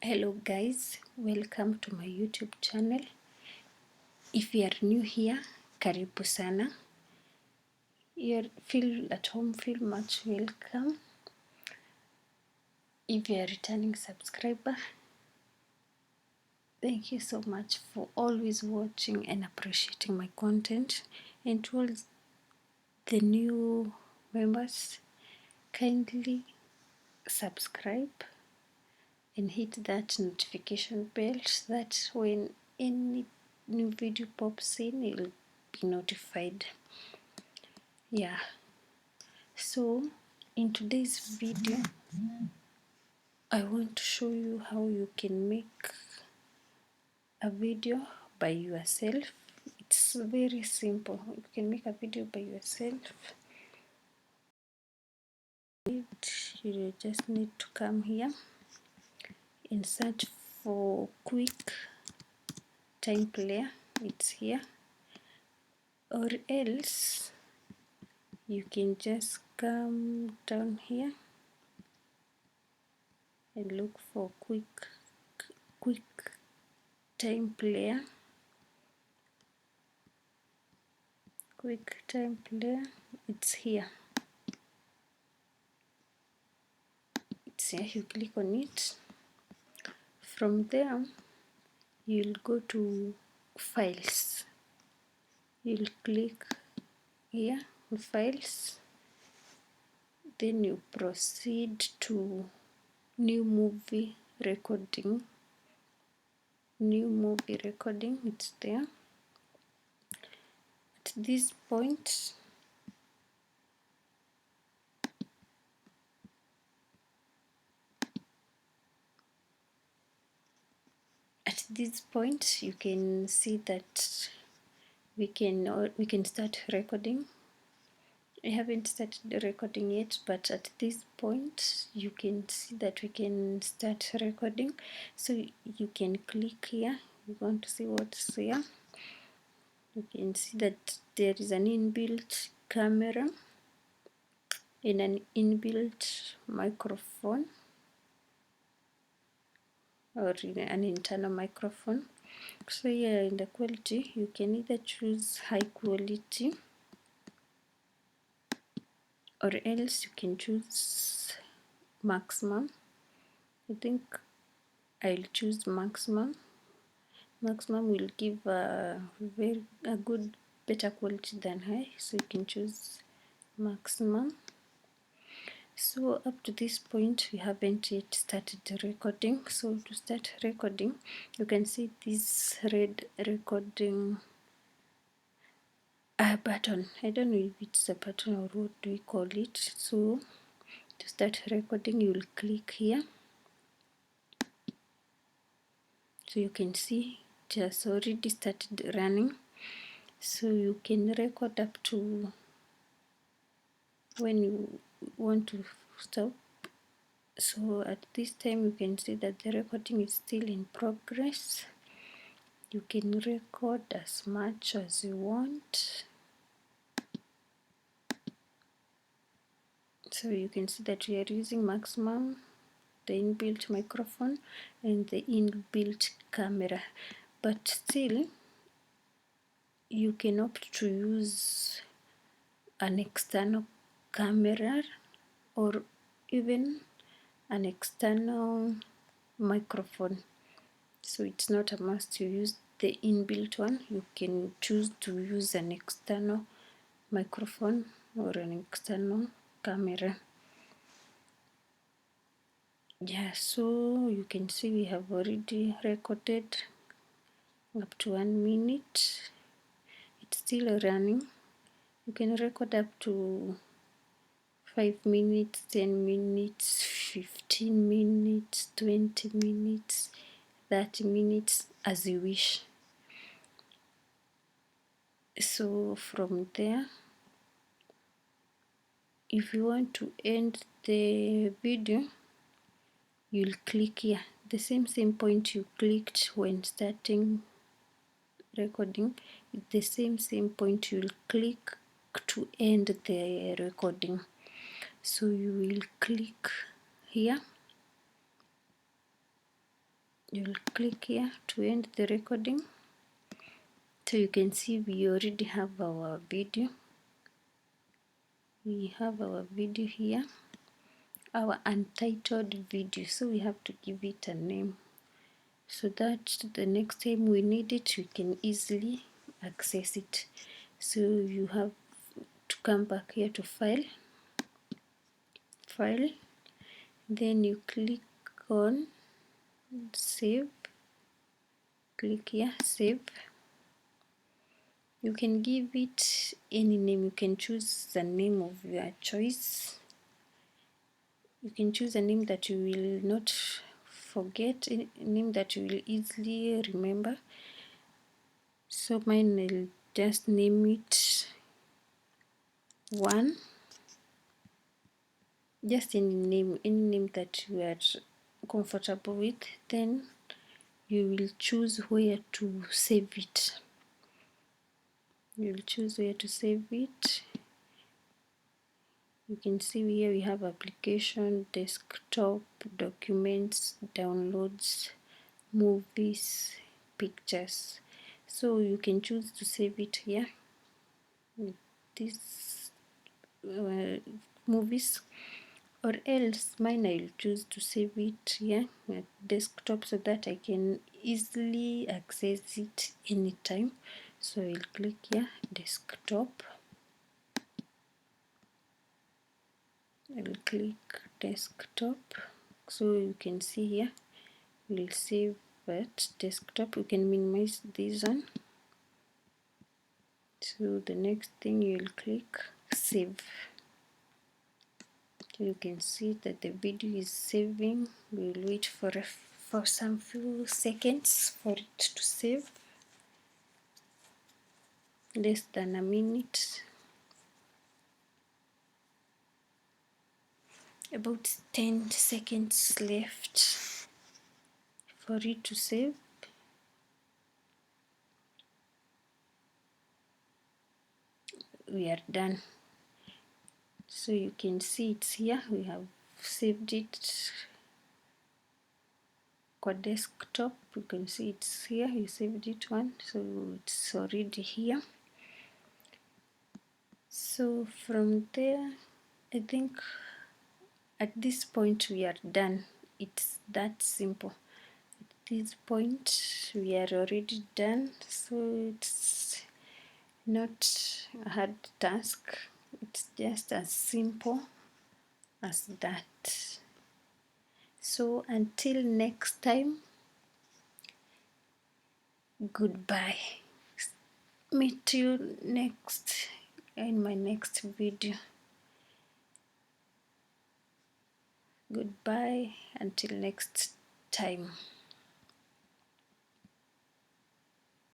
Hello guys, welcome to my YouTube channel. If you are new here, karibu sana. Feel at home, feel much welcome. If you are a returning subscriber, thank you so much for always watching and appreciating my content. And to all the new members, kindly subscribe and hit that notification bell so that when any new video pops in, you'll be notified. Yeah, so in today's video I want to show you how you can make a video by yourself. It's very simple. You can make a video by yourself. You just need to come here and search for quick time player. It's here, or else you can just come down here and look for quick time player. Quick time player, it's here. It's here. You click on it. From there you'll go to files. You'll click here on files, then you proceed to new movie recording. It's there. At this point you can see that we can start recording. I haven't started recording yet, but at this point you can see that we can start recording. So you can click here. You want to see what's here. You can see that there is an inbuilt camera and an inbuilt microphone, or an internal microphone. So here in the quality you can either choose high quality, or else you can choose maximum. I think I'll choose maximum. Maximum will give a good, better quality than high, so you can choose maximum. So up to this point we haven't yet started recording. So to start recording, you can see this red recording button. I don't know if it's a button or what do we call it. So to start recording, you'll click here. So you can see it has already started running. So you can record up to when you want to stop. So at this time you can see that the recording is still in progress. You can record as much as you want. So you can see that we are using maximum, the inbuilt microphone and the inbuilt camera, but still you can opt to use an external camera or even an external microphone. So it's not a must to use the inbuilt one. You can choose to use an external microphone or an external camera. Yeah, so you can see we have already recorded up to 1 minute. It's still running. You can record up to 5 minutes, 10 minutes, 15 minutes, 20 minutes, 30 minutes, as you wish. So from there, if you want to end the video, you'll click here. The same point you clicked when starting recording, the same point you'll click to end the recording. So you will click here you'll click here to end the recording. So you can see we already have our video. We have our video here, our untitled video, so we have to give it a name so that the next time we need it we can easily access it. So you have to come back here to file, then you click on save, click here save. You can give it any name, you can choose the name of your choice. You can choose a name that you will not forget, a name that you will easily remember. So mine, I'll just name it 1. Just any name that you are comfortable with. Then you will choose where to save it. You'll choose where to save it. You can see here we have application, desktop, documents, downloads, movies, pictures. So you can choose to save it here with these movies, or else mine I'll choose to save it here at desktop so that I can easily access it anytime. So I'll click here desktop. I'll click desktop. So you can see here we'll save at desktop. You can minimize this one. So the next thing you'll click save. You can see that the video is saving. We'll wait for some few seconds for it to save. Less than a minute. About 10 seconds left for it to save. We are done. So you can see it's here. We have saved it kwa desktop. You can see it's here. You saved it one, so it's already here. So from there, I think at this point we are done. It's that simple. At this point we are already done. So it's not a hard task. It's just as simple as that. So until next time, goodbye. Meet you next in my next video. Goodbye until next time.